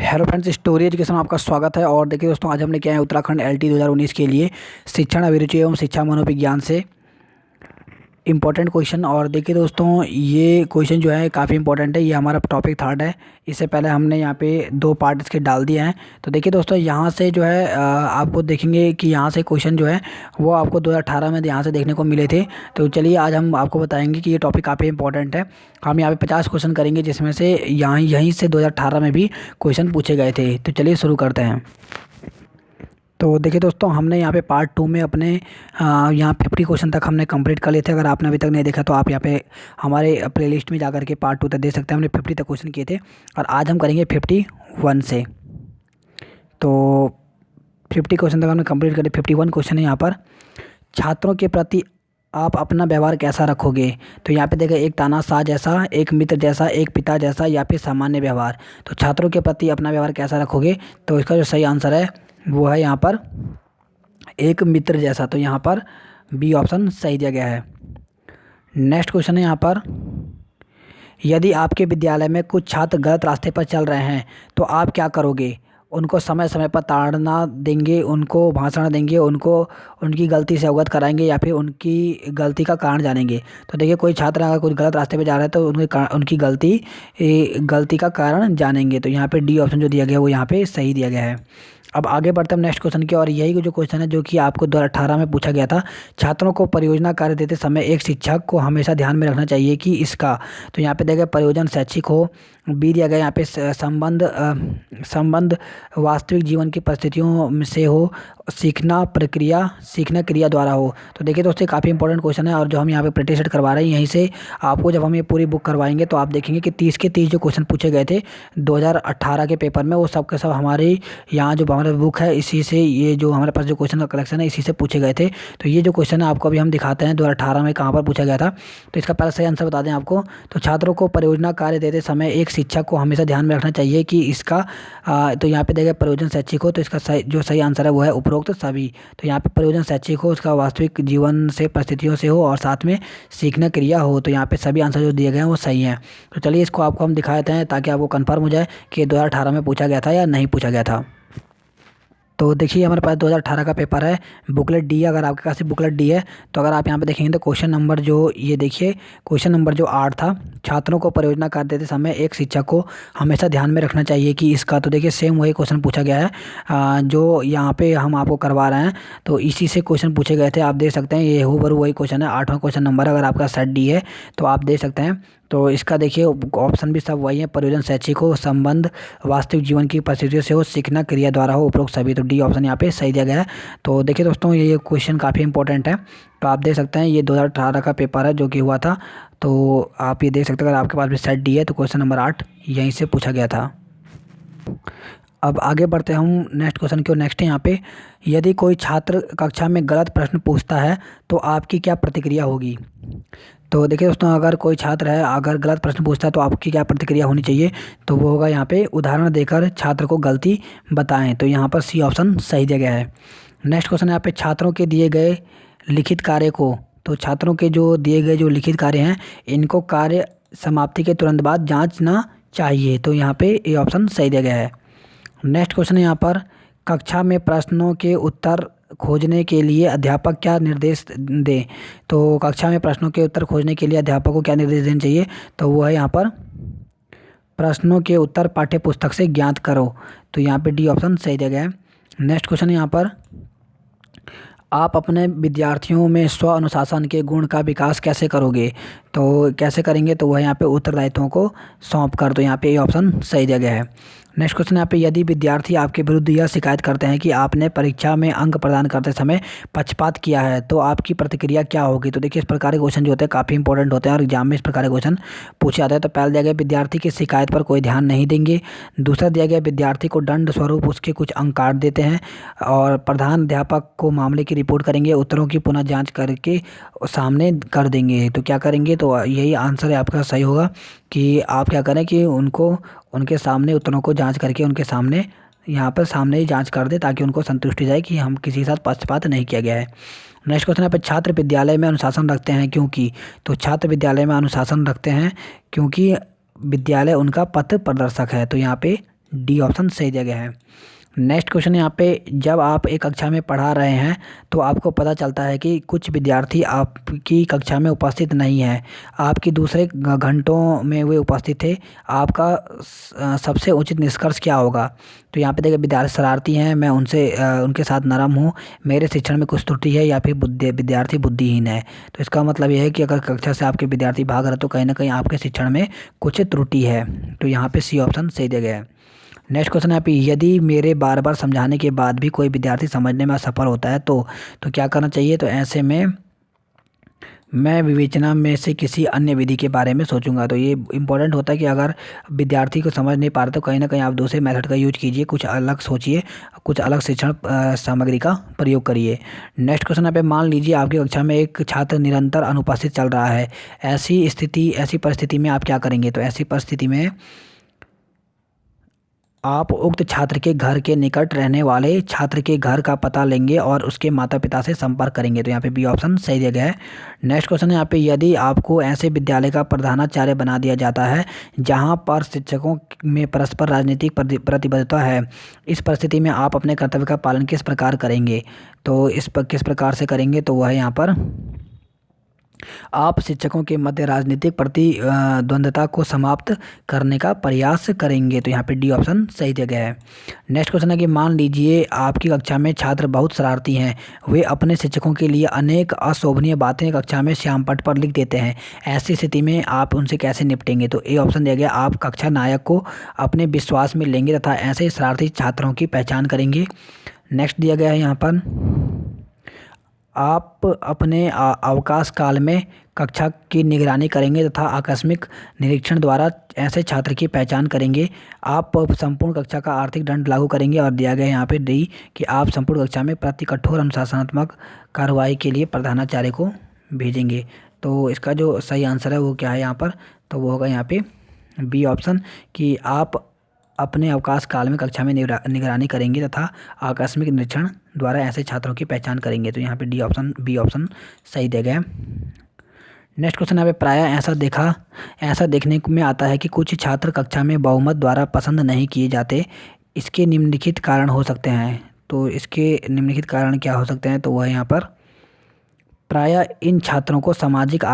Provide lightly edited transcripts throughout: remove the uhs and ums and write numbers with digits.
Hello friends, story education में आपका स्वागत है। और देखिए दोस्तों, आज हमने क्या है उत्तराखंड LT 2019 के लिए शिक्षण अभिरुचि एवं शिक्षा मनोविज्ञान से इम्पोर्टेंट क्वेश्चन। और देखिए दोस्तों, ये क्वेश्चन जो है काफ़ी इंपॉर्टेंट है। ये हमारा टॉपिक थर्ड है। इससे पहले हमने यहाँ पे दो पार्ट इसके डाल दिए हैं। तो देखिए दोस्तों, यहाँ से जो है आपको देखेंगे कि यहाँ से क्वेश्चन जो है वो आपको 2018 में यहाँ से देखने को मिले थे। तो चलिए आज हम आपको बताएंगे कि ये टॉपिक काफ़ी इंपॉर्टेंट है। हम यहाँ पे 50 क्वेश्चन करेंगे, जिसमें से यहीं से 2018 में भी क्वेश्चन पूछे गए थे। तो चलिए शुरू करते हैं। तो देखिए दोस्तों, हमने यहाँ पे पार्ट 2 में अपने यहाँ 50 क्वेश्चन तक हमने कंप्लीट कर लिए थे। अगर आपने अभी तक नहीं देखा तो आप यहाँ पे हमारे प्लेलिस्ट में जाकर के पार्ट 2 तक देख सकते हैं। हमने 50 तक क्वेश्चन किए थे और आज हम करेंगे 51 से। तो 50 क्वेश्चन तक हमने कंप्लीट करे। 51 क्वेश्चन है यहाँ पर। छात्रों के प्रति आप अपना व्यवहार कैसा रखोगे? तो यहाँ पे देखिए, एक तानाशाह जैसा, एक मित्र जैसा, एक पिता जैसा, या फिर सामान्य व्यवहार। तो छात्रों के प्रति अपना व्यवहार कैसा रखोगे? तो इसका जो सही आंसर है वो है यहाँ पर एक मित्र जैसा। तो यहाँ पर बी ऑप्शन सही दिया गया है। नेक्स्ट क्वेश्चन है यहाँ पर, यदि आपके विद्यालय में कुछ छात्र गलत रास्ते पर चल रहे हैं तो आप क्या करोगे? उनको समय समय पर ताड़ना देंगे, उनको भाषण देंगे, उनको उनकी गलती से अवगत कराएंगे, या फिर उनकी गलती का कारण जानेंगे? तो देखिए, कोई छात्र अगर कुछ गलत रास्ते पे जा रहा है तो उनकी गलती का कारण जानेंगे। तो यहाँ पे डी ऑप्शन जो दिया गया है वो यहाँ पे सही दिया गया है। अब आगे बढ़ते हैं नेक्स्ट क्वेश्चन की। और यही जो क्वेश्चन है जो कि आपको 2018 में पूछा गया था। छात्रों को परियोजना कार्य देते समय एक शिक्षक को हमेशा ध्यान में रखना चाहिए कि इसका। तो यहाँ पे देखिए, परियोजना शैक्षिक हो। बी दिया गया यहाँ पे संबंध वास्तविक जीवन की परिस्थितियों से हो। सीखना क्रिया द्वारा हो। तो देखिए दोस्तों, काफ़ी इंपॉर्टेंट क्वेश्चन है। और जो हम यहाँ पे प्रैक्टिस सेट करवा रहे हैं यहीं से आपको, जब हम ये पूरी बुक करवाएंगे तो आप देखेंगे कि 30 के 30 जो क्वेश्चन पूछे गए थे 2018 के पेपर में, वो सब के सब हमारे यहाँ जो हमारा बुक है इसी से, ये जो हमारे पास जो क्वेश्चन का कलेक्शन है इसी से पूछे गए थे। तो ये जो क्वेश्चन है आपको अभी हम दिखाते हैं 2018 में कहाँ पर पूछा गया था। तो इसका पहला सही आंसर बता दें आपको। तो छात्रों को परियोजना कार्य देते समय एक शिक्षक को हमेशा ध्यान में रखना चाहिए कि इसका। तो यहाँ पे देखिए, परियोजना शैक्षिक हो, तो इसका जो सही आंसर है वो है उपरोक्त सभी। तो यहाँ पे परियोजना शैक्षिक हो, उसका वास्तविक जीवन से परिस्थितियों से हो, और साथ में सीखना क्रिया हो। तो यहाँ पे सभी आंसर जो दिए गए हैं वो सही हैं। तो चलिए इसको आपको हम दिखा देते हैं ताकि आपको कंफर्म हो जाए कि 2018 में पूछा गया था या नहीं पूछा गया था। तो देखिए, हमारे पास 2018 का पेपर है, बुकलेट डी है। अगर आपके पास बुकलेट डी है तो अगर आप यहाँ पे देखेंगे तो क्वेश्चन नंबर जो ये देखिए, क्वेश्चन नंबर जो 8 था, छात्रों को परियोजना कार्य देते समय एक शिक्षक को हमेशा ध्यान में रखना चाहिए कि इसका। तो देखिए, सेम वही क्वेश्चन पूछा गया है जो यहाँ पे हम आपको करवा रहे हैं। तो इसी से क्वेश्चन पूछे गए थे। आप देख सकते हैं ये हूबहू वही क्वेश्चन है, 8वां क्वेश्चन नंबर। अगर आपका सेट डी है तो आप देख सकते हैं। तो इसका देखिए, ऑप्शन भी सब वही है, परियोजना शैक्षिक हो, संबंध वास्तविक जीवन की परिस्थितियों से हो, सीखना क्रिया द्वारा हो, उपरोक्त सभी। तो डी ऑप्शन यहाँ पे सही दिया गया है। तो देखिए दोस्तों, ये क्वेश्चन काफ़ी इंपॉर्टेंट है। तो आप देख सकते हैं ये 2018 का पेपर है जो कि हुआ था। तो आप ये देख सकते हैं, अगर आपके पास भी सेट डी है तो क्वेश्चन नंबर 8 यहीं से पूछा गया था। अब आगे बढ़ते हैं हम नेक्स्ट क्वेश्चन की ओर। नेक्स्ट है यहाँ पे, यदि कोई छात्र कक्षा में गलत प्रश्न पूछता है तो आपकी क्या प्रतिक्रिया होगी? तो देखिए दोस्तों, अगर कोई छात्र है अगर गलत प्रश्न पूछता है तो आपकी क्या प्रतिक्रिया होनी चाहिए? तो वो होगा यहाँ पे, उदाहरण देकर छात्र को गलती बताएं। तो यहाँ पर सी ऑप्शन सही दिया गया है। नेक्स्ट क्वेश्चन है यहाँ पे, छात्रों के दिए गए लिखित कार्य को। तो छात्रों के जो दिए गए जो लिखित कार्य हैं इनको कार्य समाप्ति के तुरंत बाद जांचना चाहिए। तो यहाँ पे ए ऑप्शन सही दिया गया है। नेक्स्ट क्वेश्चन है यहाँ पर, कक्षा में प्रश्नों के उत्तर खोजने के लिए अध्यापक क्या निर्देश दें? तो कक्षा में प्रश्नों के उत्तर खोजने के लिए अध्यापक को क्या निर्देश देना चाहिए? तो वो है यहाँ पर, प्रश्नों के उत्तर पाठ्य पुस्तक से ज्ञात करो। तो यहाँ पे डी ऑप्शन सही दिया गया है। नेक्स्ट क्वेश्चन है यहाँ पर, आप अपने विद्यार्थियों में स्व अनुशासन के गुण का विकास कैसे करोगे? तो कैसे करेंगे? तो वह यहाँ पे उत्तरदायित्वों को सौंप कर। तो यहाँ पे ये ऑप्शन सही दिया गया है। नेक्स्ट क्वेश्चन यहाँ पे, यदि विद्यार्थी आपके विरुद्ध यह शिकायत करते हैं कि आपने परीक्षा में अंक प्रदान करते समय पक्षपात किया है तो आपकी प्रतिक्रिया क्या होगी? तो देखिए, इस प्रकार के क्वेश्चन जो होते हैं काफ़ी इंपॉर्टेंट होते हैं और एग्जाम में इस प्रकार के क्वेश्चन पूछे जाते हैं। तो पहले दिया गया, विद्यार्थी की शिकायत पर कोई ध्यान नहीं देंगे। दूसरा दिया गया, विद्यार्थी को दंड स्वरूप उसके कुछ अंक काट देते हैं। और प्रधान अध्यापक को मामले की रिपोर्ट करेंगे, उत्तरों की पुनः जाँच करके सामने कर देंगे। तो क्या करेंगे? तो यही आंसर है आपका सही होगा कि आप क्या करें कि उनके सामने उत्तरों को जांच करके उनके सामने यहाँ पर सामने ही जांच कर दे, ताकि उनको संतुष्टि जाए कि हम किसी के साथ पक्षपात नहीं किया गया है। नेक्स्ट क्वेश्चन है, छात्र विद्यालय में अनुशासन रखते हैं क्योंकि। तो छात्र विद्यालय में अनुशासन रखते हैं क्योंकि विद्यालय उनका पथ प्रदर्शक है। तो यहाँ पे डी ऑप्शन सही दिया गया है। नेक्स्ट क्वेश्चन यहाँ पे, जब आप एक कक्षा में पढ़ा रहे हैं तो आपको पता चलता है कि कुछ विद्यार्थी आपकी कक्षा में उपस्थित नहीं हैं, आपकी दूसरे घंटों में वे उपस्थित थे, आपका सबसे उचित निष्कर्ष क्या होगा? तो यहाँ पे देखिए, विद्यार्थी शरारती हैं, मैं उनके साथ नरम हूँ, मेरे शिक्षण में कुछ त्रुटि है, या फिर विद्यार्थी बुद्धिहीन है। तो इसका मतलब यह है कि अगर कक्षा से आपके विद्यार्थी भाग रहे तो कहीं ना कहीं आपके शिक्षण में कुछ त्रुटि है। तो यहाँ पे सी ऑप्शन सही दिया गया है। नेक्स्ट क्वेश्चन है यहाँ पे, यदि मेरे बार बार समझाने के बाद भी कोई विद्यार्थी समझने में असफल होता है तो क्या करना चाहिए? तो ऐसे में मैं विवेचना में से किसी अन्य विधि के बारे में सोचूंगा। तो ये इंपॉर्टेंट होता है कि अगर विद्यार्थी को समझ नहीं पा रहे तो कहीं ना कहीं आप दूसरे मेथड का यूज कीजिए, कुछ अलग सोचिए, कुछ अलग शिक्षण सामग्री का प्रयोग करिए। नेक्स्ट क्वेश्चन यहाँ पे, मान लीजिए आपकी कक्षा में एक छात्र निरंतर अनुपस्थित चल रहा है, ऐसी परिस्थिति में आप क्या करेंगे? तो ऐसी परिस्थिति में आप उक्त छात्र के घर के निकट रहने वाले छात्र के घर का पता लेंगे और उसके माता पिता से संपर्क करेंगे। तो यहाँ पे बी ऑप्शन सही दिया गया है। नेक्स्ट क्वेश्चन है यहाँ पे, यदि आपको ऐसे विद्यालय का प्रधानाचार्य बना दिया जाता है जहाँ पर शिक्षकों में परस्पर राजनीतिक प्रतिबद्धता है, इस परिस्थिति में आप अपने कर्तव्य का पालन किस प्रकार करेंगे? तो किस प्रकार से करेंगे? तो वह है यहाँ पर, आप शिक्षकों के मध्य राजनीतिक प्रतिद्वंद्विता को समाप्त करने का प्रयास करेंगे। तो यहाँ पे डी ऑप्शन सही दिया गया है। नेक्स्ट क्वेश्चन है कि मान लीजिए आपकी कक्षा में छात्र बहुत शरारती हैं, वे अपने शिक्षकों के लिए अनेक अशोभनीय बातें कक्षा में श्यामपट्ट पर लिख देते हैं, ऐसी स्थिति में आप उनसे कैसे निपटेंगे? तो ए ऑप्शन दिया गया, आप कक्षा नायक को अपने विश्वास में लेंगे तथा ऐसे शरारती छात्रों की पहचान करेंगे। नेक्स्ट दिया गया है यहाँ पर, आप अपने अवकाश काल में कक्षा की निगरानी करेंगे तथा आकस्मिक निरीक्षण द्वारा ऐसे छात्र की पहचान करेंगे। आप संपूर्ण कक्षा का आर्थिक दंड लागू करेंगे। और दिया गया यहाँ पे डी कि आप संपूर्ण कक्षा में प्रति कठोर अनुशासनात्मक कार्रवाई के लिए प्रधानाचार्य को भेजेंगे। तो इसका जो सही आंसर है वो क्या है यहाँ पर? तो वो होगा यहाँ पे बी ऑप्शन, कि आप अपने अवकाश काल में कक्षा में निगरानी करेंगे तथा आकस्मिक निरीक्षण द्वारा ऐसे छात्रों की पहचान करेंगे। तो यहाँ पे बी ऑप्शन सही दिया गया है। नेक्स्ट क्वेश्चन यहाँ पे, प्रायः ऐसा देखने में आता है कि कुछ छात्र कक्षा में बहुमत द्वारा पसंद नहीं किए जाते, इसके निम्नलिखित कारण हो सकते हैं। तो इसके निम्नलिखित कारण क्या हो सकते हैं? तो वह यहाँ पर, प्रायः इन छात्रों को सामाजिक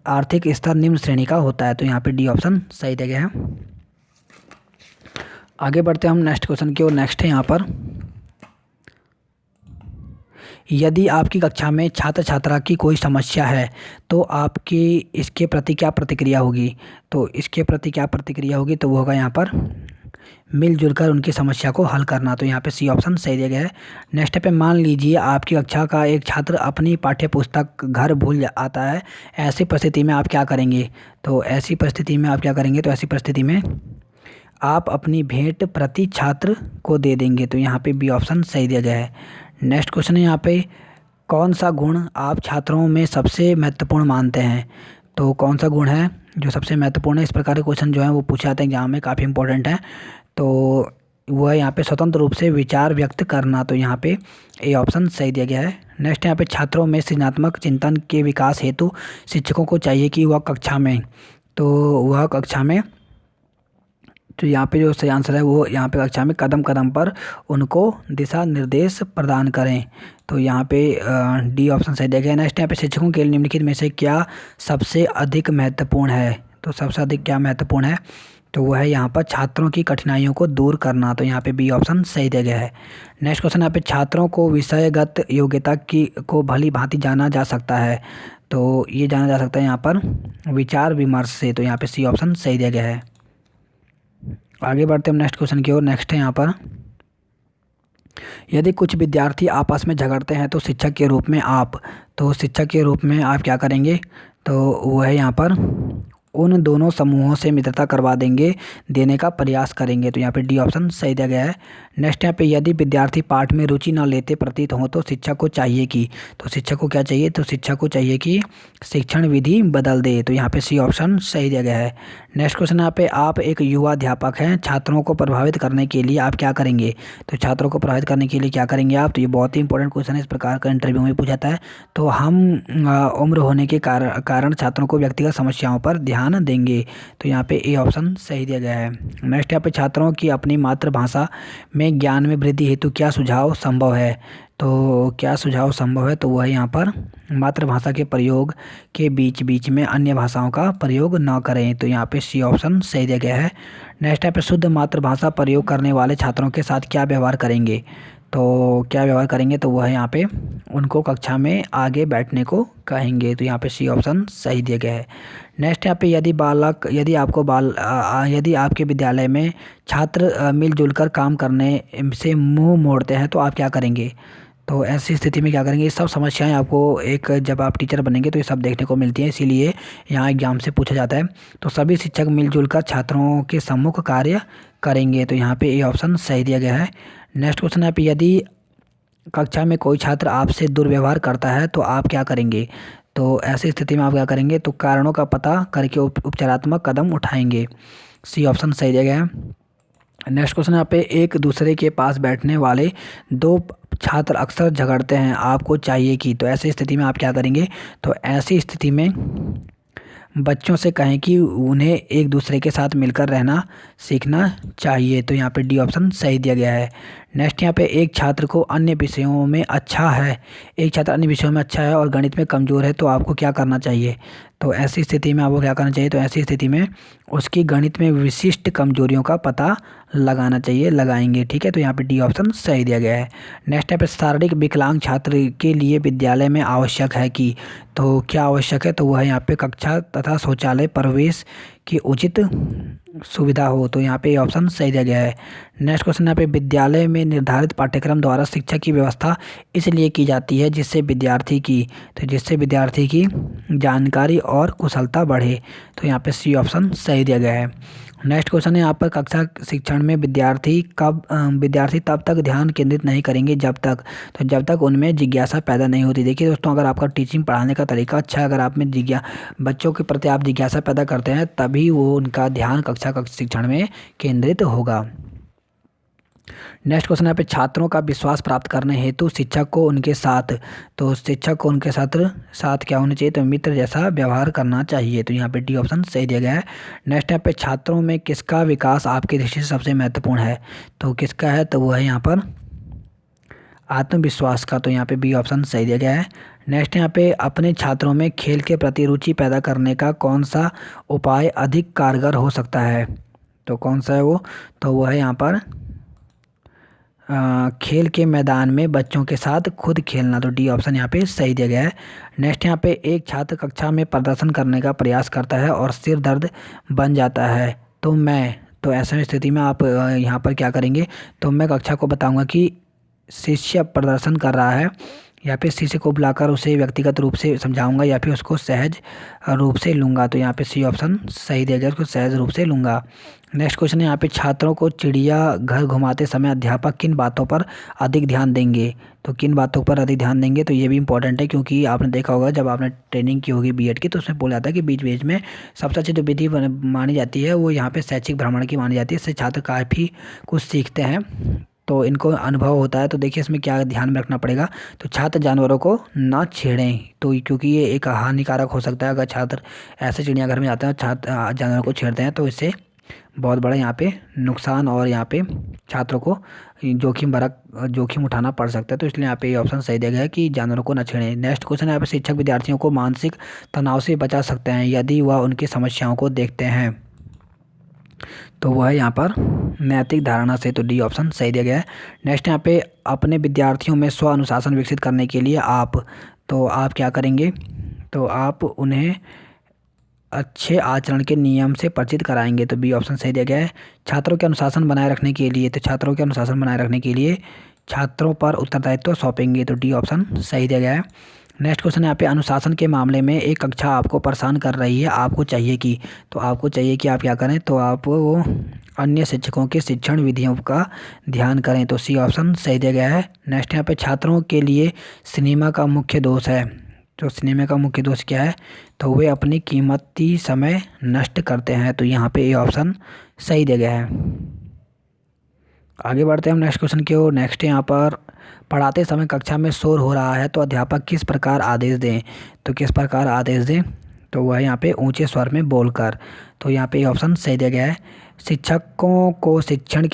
आर्थिक स्तर निम्न श्रेणी का होता है। तो यहाँ पे डी ऑप्शन सही दिया गया है। आगे बढ़ते हैं हम नेक्स्ट क्वेश्चन की ओर। नेक्स्ट है यहाँ पर, यदि आपकी कक्षा में छात्र छात्रा की कोई समस्या है तो आपकी इसके प्रति क्या प्रतिक्रिया होगी? तो इसके प्रति क्या प्रतिक्रिया होगी? तो वो होगा यहाँ पर, मिलजुल कर उनकी समस्या को हल करना। तो यहाँ पे सी ऑप्शन सही दिया गया है। नेक्स्ट पे, मान लीजिए आपकी कक्षा का एक छात्र अपनी पाठ्य पुस्तक घर भूल आता है, ऐसी परिस्थिति में आप क्या करेंगे? तो ऐसी परिस्थिति में आप अपनी भेंट प्रति छात्र को दे देंगे। तो यहाँ पे बी ऑप्शन सही दिया गया है। नेक्स्ट क्वेश्चन है यहाँ पे, कौन सा गुण आप छात्रों में सबसे महत्वपूर्ण मानते हैं? तो कौन सा गुण है जो सबसे महत्वपूर्ण है? इस प्रकार के क्वेश्चन जो है वो पूछे जाते हैं एग्जाम में, काफ़ी इंपॉर्टेंट है। तो वह यहाँ पे स्वतंत्र रूप से विचार व्यक्त करना। तो यहाँ पे ए ऑप्शन सही दिया गया है। नेक्स्ट यहाँ पे, छात्रों में सृजनात्मक चिंतन के विकास हेतु शिक्षकों को चाहिए कि वह कक्षा में तो यहाँ पे जो सही आंसर है वो यहाँ पे कक्षा में कदम कदम पर उनको दिशा निर्देश प्रदान करें। तो यहाँ पे डी ऑप्शन सही दिया गया। नेक्स्ट यहाँ पे, शिक्षकों के लिए निम्नलिखित में से क्या सबसे अधिक महत्वपूर्ण है? तो सबसे अधिक क्या महत्वपूर्ण है? तो वो है यहाँ पर छात्रों की कठिनाइयों को दूर करना। तो यहाँ पे बी ऑप्शन सही दिया गया है। नेक्स्ट क्वेश्चन यहाँ पे, छात्रों को विषयगत योग्यता को भली भांति जाना जा सकता है। तो ये जाना जा सकता है यहाँ पर विचार विमर्श से। तो यहाँ पे सी ऑप्शन सही दिया गया है। आगे बढ़ते हैं नेक्स्ट क्वेश्चन की ओर। नेक्स्ट है यहाँ पर, यदि कुछ विद्यार्थी आपस में झगड़ते हैं तो शिक्षक के रूप में आप क्या करेंगे? तो वो है यहाँ पर, उन दोनों समूहों से मित्रता करवा देने का प्रयास करेंगे। तो यहाँ पे डी ऑप्शन सही दिया गया है। नेक्स्ट यहाँ पे, यदि विद्यार्थी पाठ में रुचि न लेते प्रतीत हो तो शिक्षक को चाहिए कि शिक्षण विधि बदल दे। तो यहाँ पे सी ऑप्शन सही दिया गया है। नेक्स्ट क्वेश्चन यहाँ पे, आप एक युवा अध्यापक हैं, छात्रों को प्रभावित करने के लिए आप क्या करेंगे? तो छात्रों को प्रभावित करने के लिए क्या करेंगे आप? तो ये बहुत ही इंपॉर्टेंट क्वेश्चन है, इस प्रकार का इंटरव्यू में पूछा जाता है। तो हम उम्र होने के कारण छात्रों को व्यक्तिगत समस्याओं पर ध्यान ध्यान देंगे। तो यहाँ पे ए ऑप्शन सही दिया गया है। नेक्स्ट यहाँ पे छात्रों की अपनी मातृभाषा में ज्ञान में वृद्धि हेतु क्या सुझाव संभव है। तो क्या सुझाव संभव है, तो वह यहाँ पर मातृभाषा के प्रयोग के बीच बीच में अन्य भाषाओं का प्रयोग न करें। तो यहाँ पे सी ऑप्शन सही दिया गया है। नेक्स्ट यहाँ पे शुद्ध मातृभाषा प्रयोग करने वाले छात्रों के साथ क्या व्यवहार करेंगे। तो क्या व्यवहार करेंगे, तो वह यहाँ पे उनको कक्षा में आगे बैठने को कहेंगे। तो यहाँ पे सी ऑप्शन सही दिया गया है। नेक्स्ट यहाँ पे यदि आपके विद्यालय में छात्र मिलजुल कर काम करने से मुंह मोड़ते हैं तो आप क्या करेंगे। तो ऐसी स्थिति में क्या करेंगे, ये सब समस्याएं आपको एक जब आप टीचर बनेंगे तो ये सब देखने को मिलती हैं, इसीलिए यहाँ एग्जाम से पूछा जाता है। तो सभी शिक्षक मिलजुल कर छात्रों के सम्मुख कार्य करेंगे। तो यहाँ पे ए ऑप्शन सही दिया गया है। नेक्स्ट क्वेश्चन है, यदि कक्षा में कोई छात्र आपसे दुर्व्यवहार करता है तो आप क्या करेंगे। तो ऐसी स्थिति में आप क्या करेंगे, तो कारणों का पता करके उपचारात्मक कदम उठाएंगे। सी ऑप्शन सही दिया गया है। नेक्स्ट क्वेश्चन यहाँ पे एक दूसरे के पास बैठने वाले दो छात्र अक्सर झगड़ते हैं, आपको चाहिए कि। तो ऐसी स्थिति में आप क्या करेंगे, तो ऐसी स्थिति में बच्चों से कहें कि उन्हें एक दूसरे के साथ मिलकर रहना सीखना चाहिए। तो यहाँ पे डी ऑप्शन सही दिया गया है। नेक्स्ट यहाँ पे एक छात्र अन्य विषयों में अच्छा है और गणित में कमज़ोर है, तो आपको क्या करना चाहिए। तो ऐसी स्थिति में आपको क्या करना चाहिए, तो ऐसी स्थिति में उसकी गणित में विशिष्ट कमजोरियों का पता लगाना चाहिए, लगाएंगे। ठीक है, तो यहाँ पे डी ऑप्शन सही दिया गया है। नेक्स्ट यहाँ पे शारीरिक विकलांग छात्र के लिए विद्यालय में आवश्यक है कि। तो क्या आवश्यक है, तो वह यहाँ पे कक्षा तथा शौचालय प्रवेश की उचित सुविधा हो। तो यहाँ पे ऑप्शन सही दिया गया है। नेक्स्ट क्वेश्चन यहाँ पे विद्यालय में निर्धारित पाठ्यक्रम द्वारा शिक्षा की व्यवस्था इसलिए की जाती है जिससे विद्यार्थी की जानकारी और कुशलता बढ़े। तो यहाँ पे सी ऑप्शन सही दिया गया है। नेक्स्ट क्वेश्चन है यहाँ पर कक्षा शिक्षण में विद्यार्थी तब तक ध्यान केंद्रित नहीं करेंगे जब तक उनमें जिज्ञासा पैदा नहीं होती। देखिए दोस्तों, अगर आपका टीचिंग पढ़ाने का तरीका अच्छा है, अगर आप में बच्चों के प्रति आप जिज्ञासा पैदा करते हैं, तभी वो उनका ध्यान कक्षा शिक्षण में केंद्रित होगा। नेक्स्ट क्वेश्चन यहाँ पे छात्रों का विश्वास प्राप्त करने हेतु शिक्षक को उनके साथ क्या होना चाहिए, तो मित्र जैसा व्यवहार करना चाहिए। तो यहाँ पे डी ऑप्शन सही दिया गया है। नेक्स्ट यहाँ पे छात्रों में किसका विकास आपकी दृष्टि से सबसे महत्वपूर्ण है। तो किसका है, तो वो है यहाँ पर आत्मविश्वास का। तो यहाँ पे बी ऑप्शन सही दिया गया है। नेक्स्ट यहाँ पे अपने छात्रों में खेल के प्रति रुचि पैदा करने का कौन सा उपाय अधिक कारगर हो सकता है। तो कौन सा है वो, तो वो है यहाँ पर खेल के मैदान में बच्चों के साथ खुद खेलना। तो डी ऑप्शन यहाँ पे सही दिया गया है। नेक्स्ट यहाँ पे एक छात्र कक्षा में प्रदर्शन करने का प्रयास करता है और सिर दर्द बन जाता है, तो ऐसे स्थिति में आप यहाँ पर क्या करेंगे, तो मैं कक्षा को बताऊंगा कि शिष्य प्रदर्शन कर रहा है, या फिर शिष्य को बुलाकर उसे व्यक्तिगत रूप से समझाऊंगा, या फिर उसको सहज रूप से लूँगा। तो यहाँ पे सी ऑप्शन सही दिया गया, उसको सहज रूप से लूँगा। नेक्स्ट क्वेश्चन है यहाँ पे छात्रों को चिड़िया घर घुमाते समय अध्यापक किन बातों पर अधिक ध्यान देंगे। तो किन बातों पर अधिक ध्यान देंगे, तो ये भी इंपॉर्टेंट है, क्योंकि आपने देखा होगा जब आपने ट्रेनिंग की होगी बीएड की, तो उसमें बोला जाता है कि बीच बीच में सबसे अच्छी जो विधि मानी जाती है वो यहाँ पे शैक्षिक भ्रमण की मानी जाती है। इससे छात्र काफ़ी कुछ सीखते हैं, तो इनको अनुभव होता है। तो देखिए इसमें क्या ध्यान में रखना पड़ेगा, तो छात्र जानवरों को ना छेड़ें, तो क्योंकि ये एक हानिकारक हो सकता है। अगर छात्र ऐसे चिड़ियाघर में जाते हैं, छात्र जानवरों को छेड़ते हैं, तो इससे बहुत बड़ा यहाँ पे नुकसान और यहाँ पे छात्रों को जोखिम उठाना पड़ सकता है। तो इसलिए यहाँ पे ये ऑप्शन सही दिया गया है कि जानवरों को न छेड़ें। नेक्स्ट क्वेश्चन यहाँ पे शिक्षक विद्यार्थियों को मानसिक तनाव से बचा सकते हैं यदि वह उनकी समस्याओं को देखते हैं। तो वह है यहाँ पर नैतिक धारणा से। तो डी ऑप्शन सही दिया गया है। नेक्स्ट यहाँ पे अपने विद्यार्थियों में स्व अनुशासन विकसित करने के लिए आप क्या करेंगे, तो आप उन्हें अच्छे आचरण के नियम से परिचित कराएंगे। तो बी ऑप्शन सही दिया गया है। छात्रों के अनुशासन बनाए रखने के लिए छात्रों पर उत्तरदायित्व सौंपेंगे। तो डी ऑप्शन सही दिया गया है। नेक्स्ट क्वेश्चन यहाँ पे अनुशासन के मामले में एक कक्षा आपको परेशान कर रही है, आपको चाहिए कि आप क्या करें, तो आप वो अन्य शिक्षकों के शिक्षण विधियों का ध्यान करें। तो सी ऑप्शन सही दिया गया है। नेक्स्ट यहाँ पे छात्रों के लिए सिनेमा का मुख्य दोष है। तो सिनेमा का मुख्य दोष क्या है, तो वे अपनी कीमती समय नष्ट करते हैं। तो यहाँ पे ए ऑप्शन सही दिया गया है। आगे बढ़ते हैं हम नेक्स्ट क्वेश्चन की ओर। नेक्स्ट यहाँ पर पढ़ाते समय कक्षा में शोर हो रहा है तो अध्यापक किस प्रकार आदेश दें। तो किस प्रकार आदेश दें, तो वह है यहाँ पे ऊंचे स्वर में बोलकर। तो यहाँ पे ये ऑप्शन सही दिया गया है। शिक्षकों को शिक्षण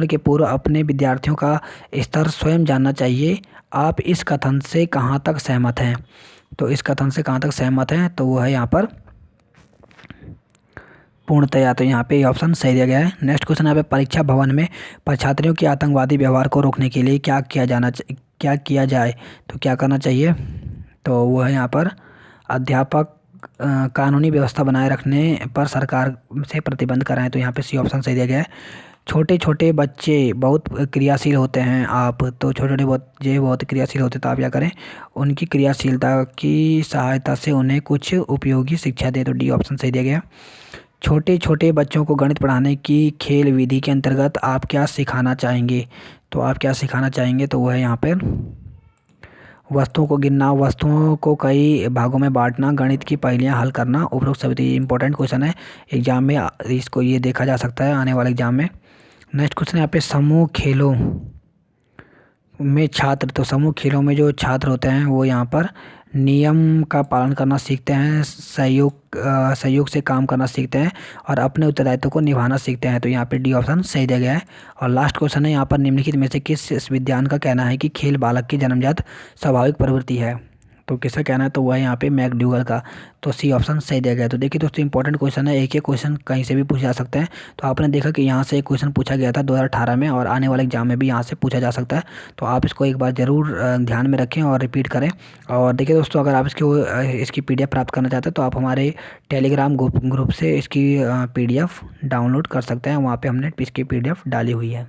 के पूर्व अपने विद्यार्थियों का स्तर स्वयं जानना चाहिए। आप इस कथन से कहाँ तक सहमत हैं? तो इस कथन से कहाँ तक सहमत हैं, तो वो है यहाँ पर पूर्णतया। तो यहाँ पे ये ऑप्शन सही दिया गया है। नेक्स्ट क्वेश्चन यहाँ पे, परीक्षा भवन में छात्रों के आतंकवादी व्यवहार को रोकने के लिए क्या किया जाए? तो क्या करना चाहिए? तो वो है यहाँ पर अध्यापक कानूनी व्यवस्था बनाए रखने पर सरकार से प्रतिबंध कराएं। तो यहाँ पे सी ऑप्शन सही दिया गया है। छोटे छोटे बच्चे बहुत क्रियाशील होते हैं, आप तो छोटे छोटे बच्चे बहुत क्रियाशील होते हैं, तो आप क्या करें, उनकी क्रियाशीलता की सहायता से उन्हें कुछ उपयोगी शिक्षा दें। तो डी ऑप्शन सही दिया गया। छोटे छोटे बच्चों को गणित पढ़ाने की खेल विधि के अंतर्गत आप क्या सिखाना चाहेंगे? तो आप क्या सिखाना चाहेंगे? तो वह है यहाँ पर वस्तुओं को गिनना, वस्तुओं को कई भागों में बांटना, गणित की पहेलियाँ हल करना। उपरोक्त सभी इंपॉर्टेंट क्वेश्चन है एग्जाम में, इसको ये देखा जा सकता है आने वाले एग्जाम में। नेक्स्ट क्वेश्चन यहाँ पे, समूह खेलों में छात्र, तो समूह खेलों में जो छात्र होते हैं वो यहाँ पर नियम का पालन करना सीखते हैं, सहयोग से काम करना सीखते हैं और अपने उत्तरदायित्व को निभाना सीखते हैं। तो यहाँ पे डी ऑप्शन सही दिया गया है। और लास्ट क्वेश्चन है यहाँ पर, निम्नलिखित में से किस विद्वान का कहना है कि खेल बालक की जन्मजात स्वाभाविक प्रवृत्ति है? तो किसका कहना है? तो वह है यहाँ पे मैकडूगल का। तो सी ऑप्शन सही दिया गया है। तो देखिए दोस्तों, इंपॉर्टेंट क्वेश्चन है, एक एक क्वेश्चन कहीं से भी पूछे जा सकते हैं। तो आपने देखा कि यहाँ से एक क्वेश्चन पूछा गया था 2018 में, और आने वाले एग्जाम में भी यहाँ से पूछा जा सकता है। तो आप इसको एक बार ज़रूर ध्यान में रखें और रिपीट करें। और देखिए दोस्तों, अगर आप इसकी PDF प्राप्त करना चाहते हैं तो आप हमारे टेलीग्राम ग्रुप से इसकी PDF डाउनलोड कर सकते हैं। वहाँ पर हमने इसकी PDF डाली हुई है।